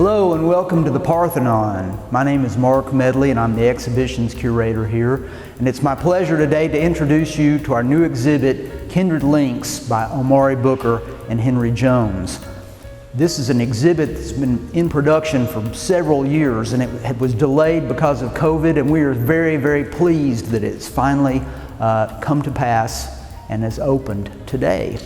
Hello and welcome to the Parthenon. My name is Mark Medley and I'm the exhibitions curator here. And it's my pleasure today to introduce you to our new exhibit, Kindred Links by Omari Booker and Henry Jones. This is an exhibit that's been in production for several years and it was delayed because of COVID, and we are very, very pleased that it's finally come to pass and has opened today.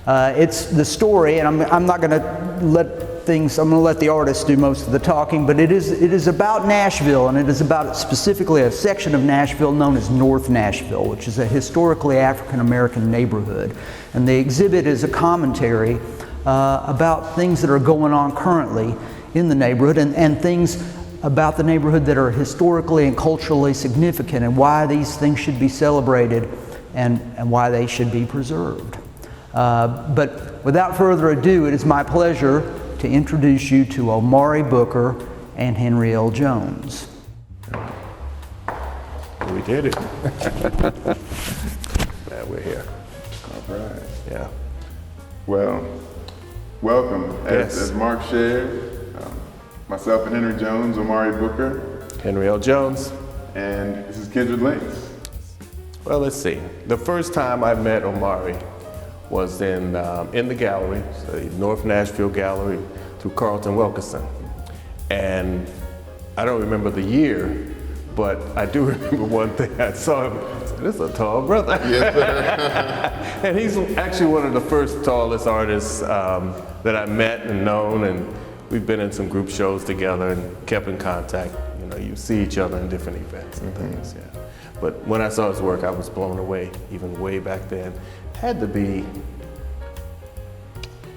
It's the story, and I'm not going to I'm going to let the artist do most of the talking, but it is about Nashville, and it is about specifically a section of Nashville known as North Nashville, which is a historically African-American neighborhood. And the exhibit is a commentary about things that are going on currently in the neighborhood and things about the neighborhood that are historically and culturally significant, and why these things should be celebrated and why they should be preserved. But without further ado, it is my pleasure to introduce you to Omari Booker and Henry L. Jones. We did it. Glad we're here. All right. Yeah. Well, welcome. Yes. As Mark shared, myself and Henry Jones, Omari Booker. Henry L. Jones. And this is Kindred Links. Well, let's see. The first time I met Omari was in the gallery, the North Nashville Gallery, through Carlton Wilkinson. And I don't remember the year, but I do remember one thing. I saw him, I said, this is a tall brother. Yes, sir. And he's actually one of the first tallest artists that I met and known, and we've been in some group shows together and kept in contact. You know, you see each other in different events and things, yeah. But when I saw his work, I was blown away, even way back then. Had to be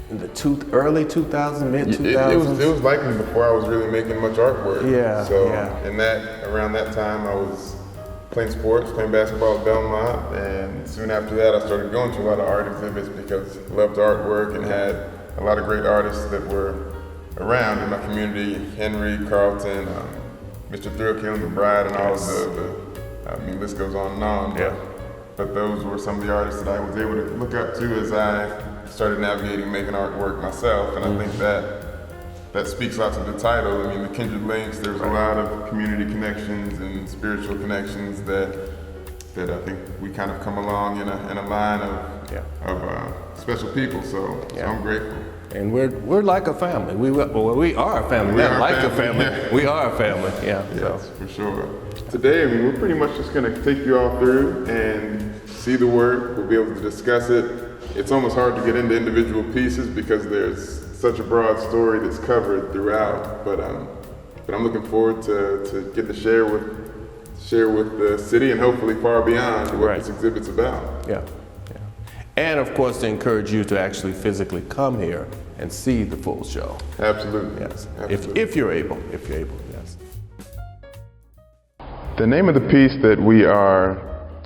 in the early 2000s, mid 2000s. It was likely before I was really making much artwork. Yeah. So yeah. around that time, I was playing sports, playing basketball at Belmont, and soon after that, I started going to a lot of art exhibits because I loved artwork and had a lot of great artists that were around in my community: Henry, Carlton, Mr. Thrill McBride, and all of the list goes on and on. Yeah. But those were some of the artists that I was able to look up to as I started navigating making artwork myself, and I think that speaks a lot to the title. I mean, the Kindred Links, there's a lot of community connections and spiritual connections that I think we kind of come along in a line of special people, so I'm grateful. And we're like a family. We are a family. We're not like a family. Yeah. We are a family. Yeah. Yes, for sure. Today, we're pretty much just going to take you all through and see the work. We'll be able to discuss it. It's almost hard to get into individual pieces because there's such a broad story that's covered throughout. But I'm looking forward to get to share with the city and hopefully far beyond what this exhibit's about. Yeah. And of course, to encourage you to actually physically come here and see the full show. Absolutely. Yes. Absolutely. If you're able. Yes. The name of the piece that we are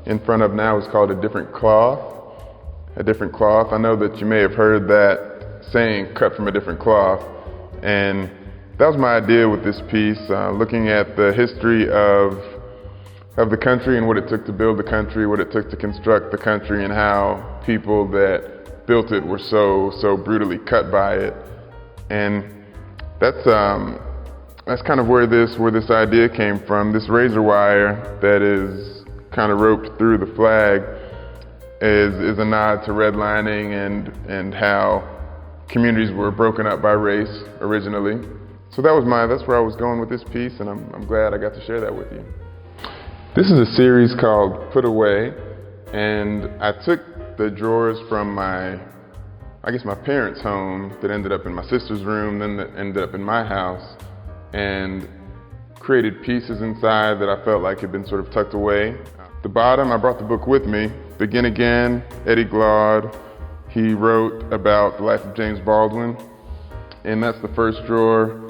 in front of now is called A Different Cloth. A Different Cloth. I know that you may have heard that saying, cut from a different cloth. And that was my idea with this piece, looking at the history of the country and what it took to build the country, what it took to construct the country, and how people that built it were so brutally cut by it. And that's kind of where this idea came from. This razor wire that is kind of roped through the flag is a nod to redlining and how communities were broken up by race originally. So that's where I was going with this piece, and I'm glad I got to share that with you. This is a series called Put Away, and I took the drawers from my parents' home that ended up in my sister's room, then that ended up in my house, and created pieces inside that I felt like had been sort of tucked away. The bottom, I brought the book with me, Begin Again, Eddie Glaude. He wrote about the life of James Baldwin, and that's the first drawer.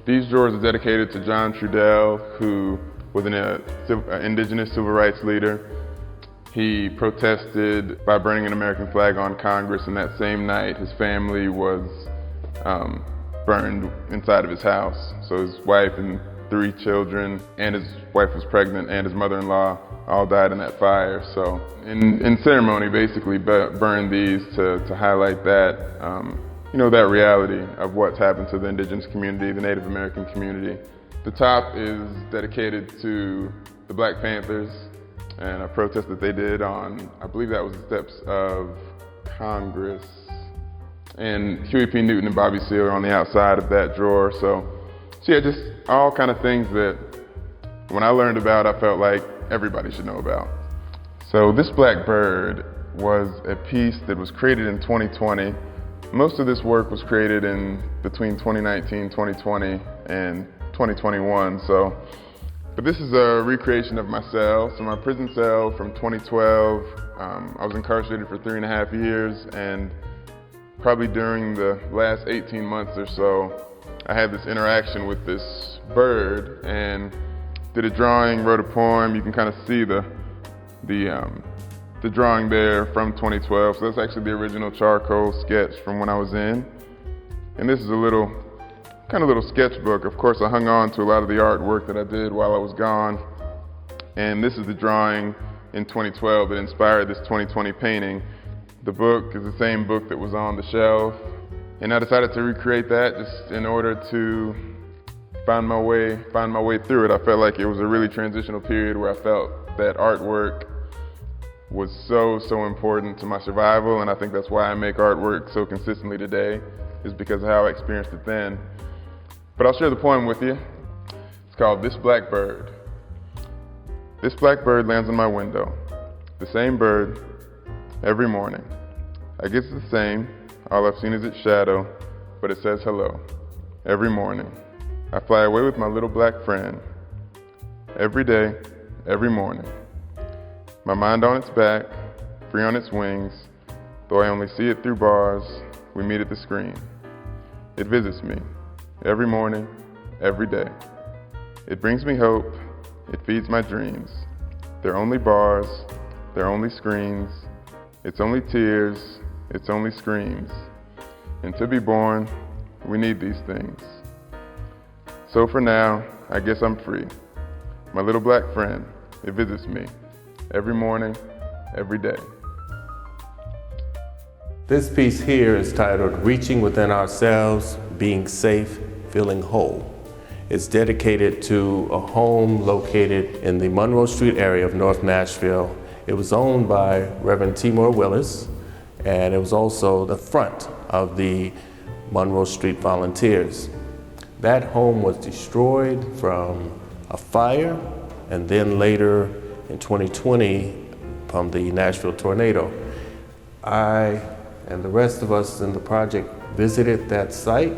These drawers are dedicated to John Trudell, who was an indigenous civil rights leader. He protested by burning an American flag on Congress, and that same night his family was burned inside of his house. So his wife and 3 children, and his wife was pregnant, and his mother-in-law all died in that fire. So in ceremony, basically burned these to highlight that that reality of what's happened to the indigenous community, the Native American community. The top is dedicated to the Black Panthers and a protest that they did on, I believe that was the steps of Congress. And Huey P. Newton and Bobby Seale are on the outside of that drawer. So yeah, just all kind of things that when I learned about, I felt like everybody should know about. So this black bird was a piece that was created in 2020. Most of this work was created in between 2019, 2020, and 2021. But this is a recreation of my cell. So my prison cell from 2012, I was incarcerated for 3.5 years, and probably during the last 18 months or so, I had this interaction with this bird and did a drawing, wrote a poem. You can kind of see the drawing there from 2012. So that's actually the original charcoal sketch from when I was in. And this is a little sketchbook. Of course, I hung on to a lot of the artwork that I did while I was gone. And this is the drawing in 2012 that inspired this 2020 painting. The book is the same book that was on the shelf. And I decided to recreate that just in order to find my way through it. I felt like it was a really transitional period where I felt that artwork was so important to my survival, and I think that's why I make artwork so consistently today, is because of how I experienced it then. But I'll share the poem with you. It's called This Black Bird. This black bird lands on my window, the same bird every morning. I guess it's the same, all I've seen is its shadow, but it says hello every morning. I fly away with my little black friend, every day, every morning. My mind on its back, free on its wings, though I only see it through bars, we meet at the screen. It visits me, every morning, every day. It brings me hope, it feeds my dreams. They're only bars, they're only screens, it's only tears, it's only screams. And to be born, we need these things. So for now, I guess I'm free. My little black friend, it visits me, every morning, every day. This piece here is titled Reaching Within Ourselves, Being Safe, Feeling Whole. It's dedicated to a home located in the Monroe Street area of North Nashville. It was owned by Reverend Timor Willis, and it was also the front of the Monroe Street Volunteers. That home was destroyed from a fire, and then later in 2020 from the Nashville tornado. I and the rest of us in the project visited that site,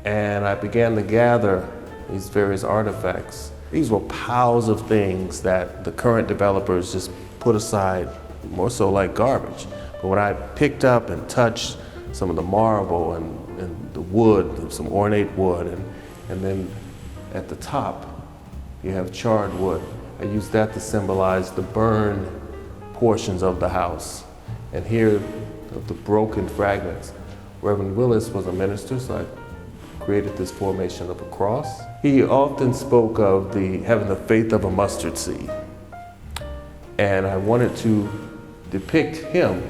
and I began to gather these various artifacts. These were piles of things that the current developers just put aside, more so like garbage. But when I picked up and touched some of the marble and the wood, some ornate wood, and then at the top you have charred wood. I used that to symbolize the burned portions of the house. And here, of the broken fragments. Reverend Willis was a minister, so I created this formation of a cross. He often spoke of having the faith of a mustard seed. And I wanted to depict him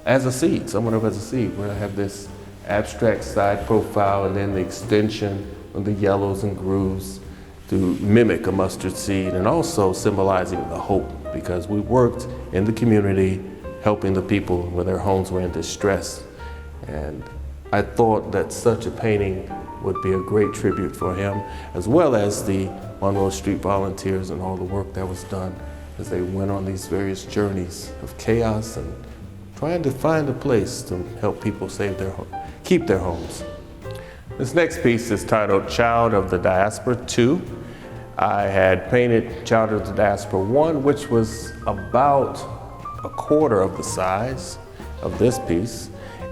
as a seed, someone as a seed, where I have this abstract side profile and then the extension of the yellows and grooves to mimic a mustard seed, and also symbolizing the hope, because we worked in the community helping the people where their homes were in distress. And I thought that such a painting would be a great tribute for him, as well as the Monroe Street Volunteers and all the work that was done as they went on these various journeys of chaos and trying to find a place to help people keep their homes. This next piece is titled Child of the Diaspora 2. I had painted Child of the Diaspora 1, which was about a quarter of the size of this piece.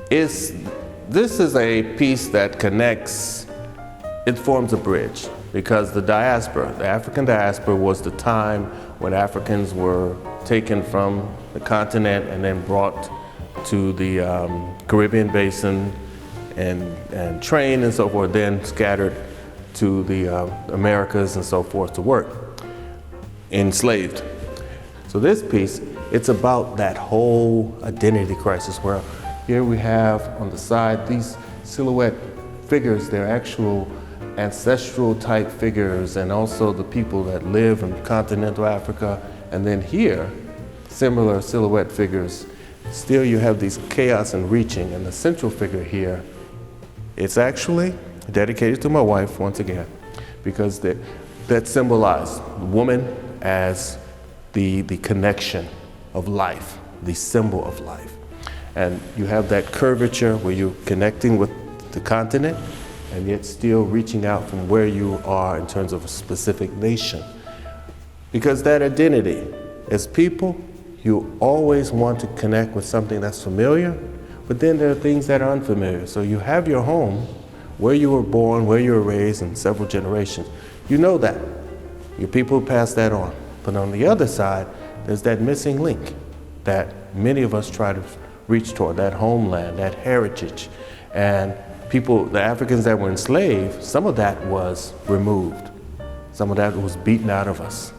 This is a piece that connects, it forms a bridge, because the diaspora, the African diaspora, was the time when Africans were taken from the continent and then brought to the Caribbean basin and trained and so forth, then scattered to the Americas and so forth to work, enslaved. So this piece, it's about that whole identity crisis where Here we have on the side these silhouette figures. They're actual ancestral type figures, and also the people that live in continental Africa. And then here, similar silhouette figures. Still you have these chaos and reaching, and the central figure here, it's actually dedicated to my wife once again, because that symbolized woman as the connection of life, the symbol of life. And you have that curvature where you're connecting with the continent and yet still reaching out from where you are in terms of a specific nation. Because that identity, as people, you always want to connect with something that's familiar, but then there are things that are unfamiliar. So you have your home, where you were born, where you were raised in several generations. You know that. Your people pass that on. But on the other side, there's that missing link that many of us try to reach toward, that homeland, that heritage. And people, the Africans that were enslaved, some of that was removed. Some of that was beaten out of us.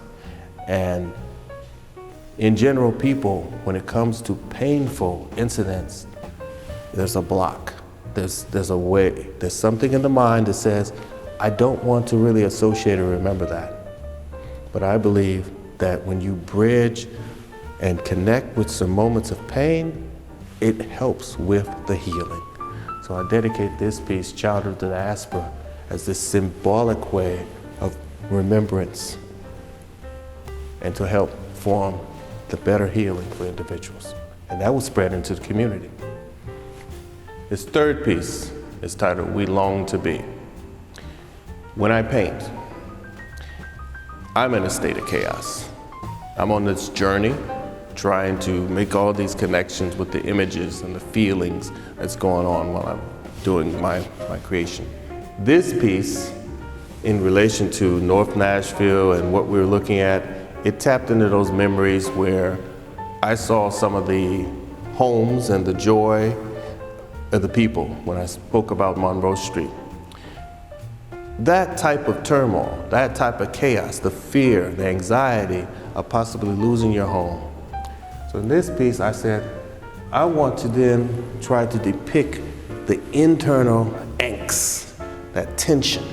And in general, people, when it comes to painful incidents, there's a block. There's a way, there's something in the mind that says, I don't want to really associate or remember that. But I believe that when you bridge and connect with some moments of pain, it helps with the healing. So I dedicate this piece, Child of the Diaspora, as this symbolic way of remembrance and to help form the better healing for individuals. And that will spread into the community. This third piece is titled, We Long to Be. When I paint, I'm in a state of chaos. I'm on this journey trying to make all these connections with the images and the feelings that's going on while I'm doing my creation. This piece, in relation to North Nashville and what we were looking at, it tapped into those memories where I saw some of the homes and the joy of the people when I spoke about Monroe Street. That type of turmoil, that type of chaos, the fear, the anxiety of possibly losing your home. So in this piece, I said, I want to then try to depict the internal angst, that tension,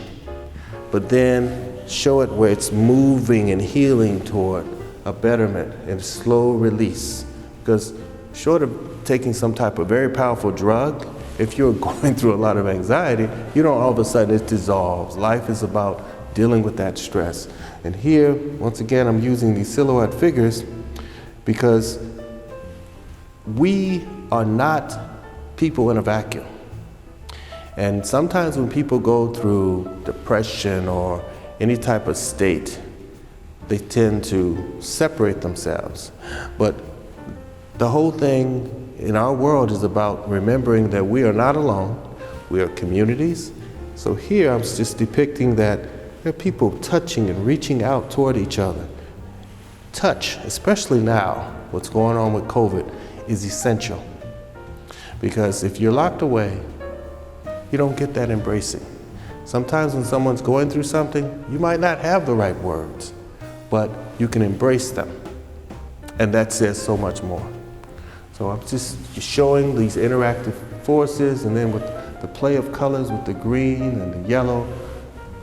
but then show it where it's moving and healing toward a betterment and slow release. Because short of taking some type of very powerful drug, if you're going through a lot of anxiety, you don't all of a sudden it dissolves. Life is about dealing with that stress. And here, once again, I'm using these silhouette figures because we are not people in a vacuum. And sometimes when people go through depression or any type of state, they tend to separate themselves. But the whole thing in our world is about remembering that we are not alone, we are communities. So here I'm just depicting that there are people touching and reaching out toward each other. Touch, especially now, what's going on with COVID, is essential. Because if you're locked away, you don't get that embracing. Sometimes when someone's going through something, you might not have the right words, but you can embrace them. And that says so much more. So I'm just showing these interactive forces, and then with the play of colors with the green and the yellow,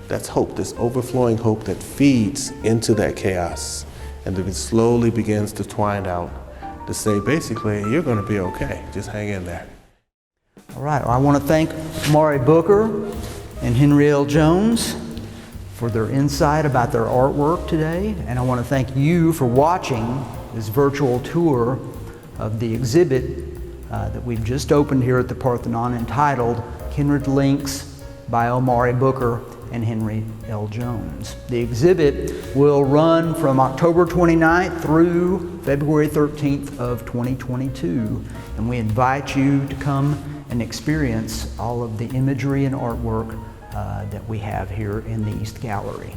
that's hope, this overflowing hope that feeds into that chaos. And then it slowly begins to twine out to say, basically, you're gonna be okay, just hang in there. All right, well, I want to thank Omari Booker and Henry L. Jones for their insight about their artwork today. And I want to thank you for watching this virtual tour of the exhibit that we've just opened here at the Parthenon, entitled Kindred Links by Omari Booker and Henry L. Jones. The exhibit will run from October 29th through February 13th of 2022. And we invite you to come and experience all of the imagery and artwork that we have here in the East Gallery.